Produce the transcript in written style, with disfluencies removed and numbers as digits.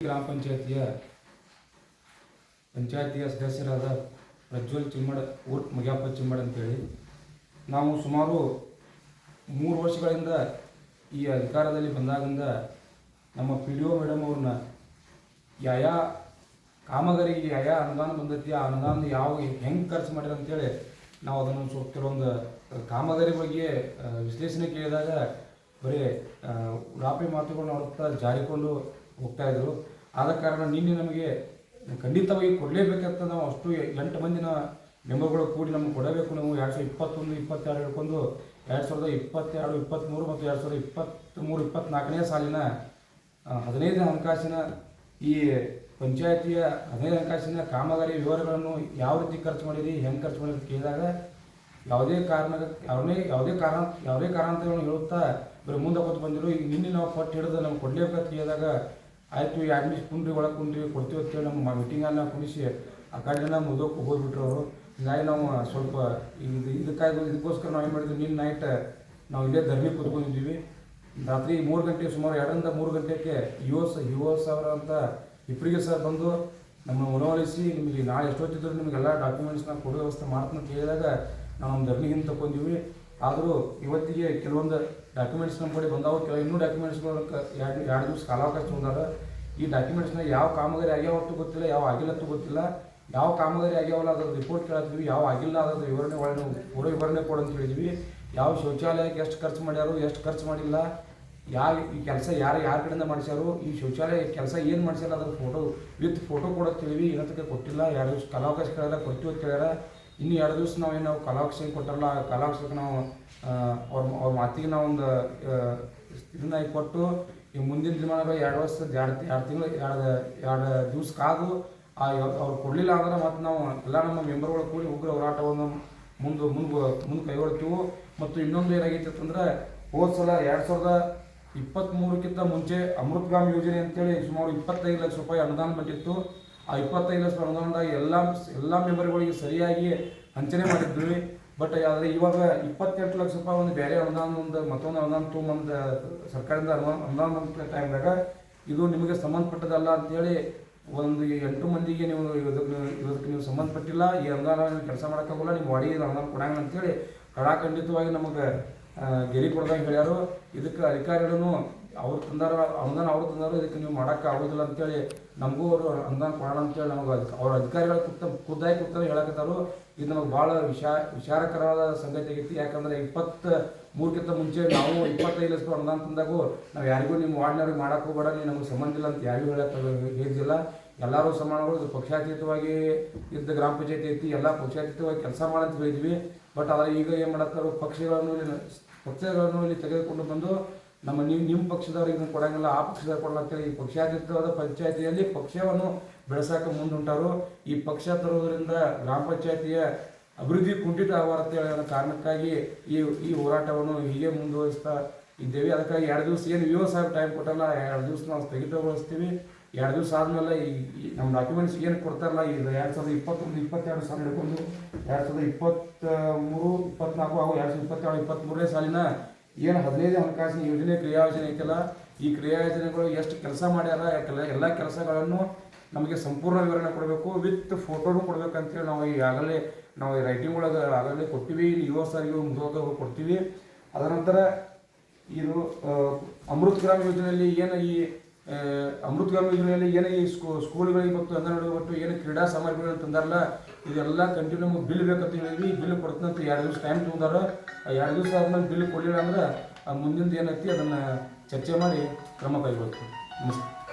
ಗ್ರಾಮ ಪಂಚಾಯತಿಯ ಸದಸ್ಯರಾದ ಪ್ರಜ್ವಲ್ ಚಿಮ್ಮಡ್ ಊರ್ಫ್ ಮುಗಿಯಪ್ಪ ಚಿಮ್ಮಡ್ ಅಂತೇಳಿ ನಾವು ಸುಮಾರು 3 ವರ್ಷಗಳಿಂದ ಈ ಅಧಿಕಾರದಲ್ಲಿ ಬಂದಾಗಿಂದ ನಮ್ಮ PDO ಮೇಡಮ್ ಅವ್ರನ್ನ ಯಾವ ಕಾಮಗಾರಿಗೆ ಯಾವ ಅನುದಾನ ಬಂದೈತಿ ಆ ಅನುದಾನ ಯಾವ ಹೆಂಗೆ ಖರ್ಚು ಮಾಡಿರ ಅಂತೇಳಿ ನಾವು ಅದನ್ನು ಸ್ವಲ್ಪ ಕೆಲವೊಂದು ಕಾಮಗಾರಿ ಬಗ್ಗೆ ವಿಶ್ಲೇಷಣೆ ಕೇಳಿದಾಗ ಬರೀ ರಾಪಿ ಮಾತುಗಳನ್ನ ಹೊರತಾ ಜಾರಿಕೊಂಡು ಹೋಗ್ತಾಯಿದ್ರು. ಆದ ಕಾರಣ ನಿನ್ನೆ ನಮಗೆ ಖಂಡಿತವಾಗಿ ಕೊಡಲೇಬೇಕಂತ ನಾವು ಅಷ್ಟು 8 ಮಂದಿನ ಮೆಂಬರ್ಗಳು ಕೂಡಿ ನಮಗೆ ಕೊಡಬೇಕು. ನಾವು 2021, 22 ಹಿಡ್ಕೊಂಡು 2022, 23 ಮತ್ತು 2023-24ನೇ ಸಾಲಿನ 15 ಹಣಕಾಸಿನ ಈ ಪಂಚಾಯತಿಯ 15 ಹಣಕಾಸಿನ ಕಾಮಗಾರಿ ವಿವರಗಳನ್ನು ಯಾವ ರೀತಿ ಖರ್ಚು ಮಾಡಿರಿ, ಹೆಂಗೆ ಖರ್ಚು ಮಾಡಿರಿ ಕೇಳಿದಾಗ ಯಾವುದೇ ಕಾರಣಾಂತರಗಳನ್ನು ಹೇಳುತ್ತಾ ಬರೀ ಮುಂದೆ ಕೊಟ್ಟು ಬಂದಿರು. ಈಗ ನಿನ್ನೆ ನಾವು ಕೊಟ್ಟು ಹಿಡಿದು ನಮ್ಗೆ ಕೊಡಲೇಬೇಕಂತ ಕೇಳಿದಾಗ ಆಯಿತು 2 ನಿಮಿಷ ಕುಂಡ್ರಿ ಒಳಗೆ ಕುಂಡ್ರಿ ಕೊಡ್ತೀವಿ ಅಂತೇಳಿ ನಮ್ಮ ಮೀಟಿಂಗಲ್ಲಿ ನಾವು ಕುಣಿಸಿ ಆ ಕಡೆನ ಮುದೋಕ್ಕೆ ಹೋಗ್ಬಿಟ್ರು ಅವರು. ಹೀಗಾಗಿ ನಾವು ಸ್ವಲ್ಪ ಇದಕ್ಕೋಸ್ಕರ ನಾವು ಏನು ಮಾಡಿದ್ವಿ, ನಿನ್ನೆ ನೈಟ್ ನಾವು ಇಲ್ಲೇ ಧರಣಿ ಕೂತ್ಕೊಂಡಿದ್ದೀವಿ. ರಾತ್ರಿ 3 ಗಂಟೆ ಸುಮಾರು 2ರಿಂದ 3 ಗಂಟೆಗೆ US ಅವರ ಅಂತ ಇಬ್ಬರಿಗೆ ಸರ್ ಬಂದು ನಮ್ಮ ಮನವೊಲಿಸಿ ನಿಮಗೆ ನಾಳೆ ಎಷ್ಟೊತ್ತಿದ್ರು ನಿಮಗೆಲ್ಲ ಡಾಕ್ಯುಮೆಂಟ್ಸ್ನ ಕೊಡೋ ವ್ಯವಸ್ಥೆ ಮಾಡ್ತೀನಿ ಅಂತ ಹೇಳಿದಾಗ ನಾವು ನಮ್ಮ ಧರಣಿಗಿಂತ ತಗೊಂಡಿವಿ. ಆದರೂ ಇವತ್ತಿಗೆ ಕೆಲವೊಂದು ಡಾಕ್ಯುಮೆಂಟ್ಸ್ ನಮ್ಮ ಕಡೆ ಬಂದಾವು, ಇನ್ನೂ ಡಾಕ್ಯುಮೆಂಟ್ಸ್ಗಳು 2 ದಿವಸ ಕಾಲಾವಕಾಶ ತೊಗೊಂಡಾರ. ಈ ಡಾಕ್ಯುಮೆಂಟ್ಸ್ನ ಯಾವ ಕಾಮಗಾರಿ ಆಗ್ಯಾವತ್ತು ಗೊತ್ತಿಲ್ಲ, ಯಾವ ಆಗಿಲ್ಲತ್ತು ಗೊತ್ತಿಲ್ಲ. ಯಾವ ಕಾಮಗಾರಿ ಆಗ್ಯಾವಲ್ಲ ಅದ್ರ ರಿಪೋರ್ಟ್ ಕೇಳ್ತೀವಿ, ಯಾವ ಆಗಿಲ್ಲ ಅದ್ರದ್ದು ವಿವರಣೆ ಒಳಗೆ ಪೂರ್ವ ವಿವರಣೆ ಕೊಡಂತ ಹೇಳಿದ್ವಿ. ಯಾವ ಶೌಚಾಲಯಕ್ಕೆ ಎಷ್ಟು ಖರ್ಚು ಮಾಡ್ಯಾರು, ಎಷ್ಟು ಖರ್ಚು ಮಾಡಿಲ್ಲ, ಈ ಕೆಲಸ ಯಾರ ಕಡೆಯಿಂದ ಮಾಡಿಸ್ಯಾರು, ಈ ಶೌಚಾಲಯ ಕೆಲಸ ಏನು ಮಾಡಿಸ್ಯಾರ ಅದ್ರ ಫೋಟೋ ಕೊಡೋಕೆ ಹೇಳಿವಿ. ಇನ್ನೊಂದಕ್ಕೆ ಕೊಟ್ಟಿಲ್ಲ. 2 ದಿವಸ ಕಾಲಾವಕಾಶ ಕೇಳ್ಯಾರ, ಕೊಡ್ತೀವಿ ಅಂತ ಕೇಳ್ಯಾರ. ಇನ್ನು 2 ದಿವಸ ನಾವು ಕಾಲಾವಕಾಶ ಕೊಟ್ಟಾರಲ್ಲ ಆ ಕಾಲಾವಕಾಶಕ್ಕೆ ನಾವು ಅವ್ರ ಮಾತಿಗೆ ನಾವು ಒಂದು ಇದನ್ನ ಕೊಟ್ಟು ಈ ಮುಂದಿನ ದಿನಮಾನಗಳು 2 ವರ್ಷ 2 ತಿಂಗಳು 2 ದಿವಸ ಕಾದು ಅವ್ರು ಕೊಡಲಿಲ್ಲ ಅಂದ್ರೆ ಮತ್ತು ನಾವು ಎಲ್ಲ ನಮ್ಮ ಮೆಂಬರ್ಗಳು ಕೂಡಿ ಉಗ್ರ ಹೋರಾಟವನ್ನು ಮುಂದೆ ಕೈಗೊಳ್ತೀವಿ. ಮತ್ತು ಇನ್ನೊಂದು ಏನಾಗೈತೆ ಅಂತಂದ್ರೆ ಹೋದ ಸಲ 2023ಕ್ಕಿಂತ ಮುಂಚೆ ಅಮೃತಗಾಮ್ ಯೋಜನೆ ಅಂತೇಳಿ ಸುಮಾರು 25 ಲಕ್ಷ ರೂಪಾಯಿ ಅನುದಾನ ಬಂದಿತ್ತು. ಆ 25 ಲಕ್ಷ ಅನುದಾನದಾಗ ಎಲ್ಲ ಮೆಂಬರ್ಗಳಿಗೆ ಸರಿಯಾಗಿ ಹಂಚನೆ ಮಾಡಿದ್ವಿ. ಬಟ್ ಆದರೆ ಇವಾಗ 28 ಲಕ್ಷ ರೂಪಾಯಿ ಒಂದು ಬೇರೆ ಅನುದಾನ ಮತ್ತೊಂದು ಅನುದಾನ ತೊಗೊಂಬಂದು ಸರ್ಕಾರದಿಂದ ಅನುದಾನ ಬಂದ ಟೈಮ್ದಾಗ ಇದು ನಿಮಗೆ ಸಂಬಂಧಪಟ್ಟದಲ್ಲ ಅಂತೇಳಿ ಒಂದು 8 ಮಂದಿಗೆ ಇದಕ್ಕೆ ನೀವು ಸಂಬಂಧಪಟ್ಟಿಲ್ಲ, ಈ ಅನುದಾನ ನೀವು ಕೆಲಸ ಮಾಡೋಕ್ಕಾಗಲ್ಲ, ನಿಮ್ಮ ವಾಡಿಗೆ ಅನುದಾನ ಕೊಡಂಗಿಲ್ಲ ಅಂತೇಳಿ ಕಡಾಖಂಡಿತವಾಗಿ ನಮಗೆ ಗೆರಿ ಕೊಡ್ದಂಗೆ ಹೇಳ್ಯಾರು. ಇದಕ್ಕೆ ಅಧಿಕಾರಿಗಳನ್ನು ಅವ್ರು ತಂದಾರು ಇದಕ್ಕೆ ನೀವು ಮಾಡೋಕ್ಕೆ ಆಗೋದಿಲ್ಲ ಅಂತೇಳಿ ನಮಗೂ ಅವರು ಅನುದಾನ ಕೊಡೋಣ ಅಂತೇಳಿ ನಮಗೆ ಅವ್ರ ಅಧಿಕಾರಿಗಳು ಖುದ್ದಾಗಿ ಹೇಳಕತ್ತಾರು. ಇದು ನಮಗೆ ಭಾಳ ವಿಚಾರಕರವಾದ ಸಂಗತಿ ಆಗೈತಿ. ಯಾಕಂದರೆ 23ಕ್ಕಿಂತ ಮುಂಚೆ ನಾವು 25 ಲಕ್ಷ ಅನುದಾನ ತಂದಾಗೂ ನಾವು ಯಾರಿಗೂ ನಿಮ್ಮ ವಾರ್ಡ್ನವ್ರಿಗೆ ಮಾಡೋಕೆ ಹೋಗಬೇಡ, ನೀವು ನಮಗೆ ಸಂಬಂಧ ಇಲ್ಲ ಅಂತ ಯಾರಿಗೂ ಹೇಳಿಲ್ಲ. ಎಲ್ಲರೂ ಸಮಾನಗಳು, ಇದು ಪಕ್ಷಾತೀತವಾಗಿ ಇದ್ದ ಗ್ರಾಮ ಪಂಚಾಯತಿ ಐತಿ, ಎಲ್ಲ ಪಕ್ಷಾತೀತವಾಗಿ ಕೆಲಸ ಮಾಡಂತ ಹೇಳಿದ್ವಿ. ಬಟ್ ಆದರೆ ಈಗ ಏನು ಮಾಡತ್ತಾರೋ ಪಕ್ಷಗಳನ್ನು ಇಲ್ಲಿ ತೆಗೆದುಕೊಂಡು ಬಂದು ನಿಮ್ಮ ಪಕ್ಷದವ್ರಿಗೆ ಇದನ್ನು ಕೊಡಂಗಿಲ್ಲ, ಆ ಪಕ್ಷದವ್ರು ಕೊಡಲ್ಲ ಅಂತೇಳಿ ಈ ಪಕ್ಷಾತೀತವಾದ ಪಂಚಾಯತಿಯಲ್ಲಿ ಪಕ್ಷವನ್ನು ಬೆಳೆಸೋಕೆ ಮುಂದುಂಟಾರು. ಈ ಪಕ್ಷ ತರುವುದರಿಂದ ಗ್ರಾಮ ಪಂಚಾಯತಿಯ ಅಭಿವೃದ್ಧಿ ಕುಂಠಿತ ಆಗಬಾರದು ಅನ್ನೋ ಕಾರಣಕ್ಕಾಗಿ ಈ ಹೋರಾಟವನ್ನು ಹೀಗೆ ಮುಂದುವರಿಸ್ತಾ ಇದ್ದೇವೆ. ಅದಕ್ಕಾಗಿ 2 ದಿವಸ ಏನು VO ಸಾಹೇಬ್ ಟೈಮ್ ಕೊಟ್ಟಲ್ಲ, 2 ದಿವಸ ನಾವು ಸ್ಥಗಿತಗೊಳಿಸ್ತೀವಿ. 2 ದಿವಸ ಆದಮೇಲೆ ಈ ನಮ್ಮ ಡಾಕ್ಯುಮೆಂಟ್ಸ್ ಏನು ಕೊಡ್ತಾರಲ್ಲ, ಈಗ 2021, 22 ಸಾಲ ಹಿಡ್ಕೊಂಡು 2023, 24 ಹಾಗೂ 2022, 23ನೇ ಸಾಲಿನ ಏನು 15 ಹಣಕಾಸಿನ ಯೋಜನೆ ಕ್ರಿಯಾಯೋಜನೆ ಐತಲ್ಲ, ಈ ಕ್ರಿಯಾಯೋಜನೆಗಳು ಎಷ್ಟು ಕೆಲಸ ಮಾಡ್ಯಾರ ಎಲ್ಲ ಕೆಲಸಗಳನ್ನು ನಮಗೆ ಸಂಪೂರ್ಣ ವಿವರಣೆ ಕೊಡಬೇಕು, ವಿತ್ ಫೋಟೋನು ಕೊಡ್ಬೇಕಂತೇಳಿ ನಾವು ರೈಟಿಂಗ್ ಒಳಗೆ ಆಗಲೇ ಕೊಡ್ತೀವಿ. US ಅವರಿಗೆ ಮುಗಿದೋಗ ಕೊಡ್ತೀವಿ. ಅದರ ನಂತರ ಇದು ಅಮೃತ್ ಗ್ರಾಮ ಯೋಜನೆಯಲ್ಲಿ ಏನು ಈ ಸ್ಕೂಲ್ಗಳಿಗೆ ಮತ್ತು ಅಂಗನವಾಡಿ ಮತ್ತು ಏನು ಕ್ರೀಡಾ ಸಾಮಗ್ರಿಗಳನ್ನು ತಂದಾರಲ್ಲ, ಇದೆಲ್ಲ ಕಂಟಿನ್ಯೂ ಬಿಲ್ ಬೇಕಂತ ಹೇಳಿದ್ವಿ. ಬಿಲ್ ಕೊಡ್ತಂತ 2 ದಿವಸ ಟೈಮ್ ತೊಗೊಂಡಾರ. 2 ದಿವಸ ಆದ್ಮೇಲೆ ಬಿಲ್ ಕೊಡಲಿಲ್ಲ ಅಂದ್ರೆ ಮುಂದಿನ ಏನೈತಿ ಅದನ್ನು ಚರ್ಚೆ ಮಾಡಿ ಕ್ರಮ ಕೈಗೊಳ್ತೀವಿ. ನಮಸ್ಕಾರ.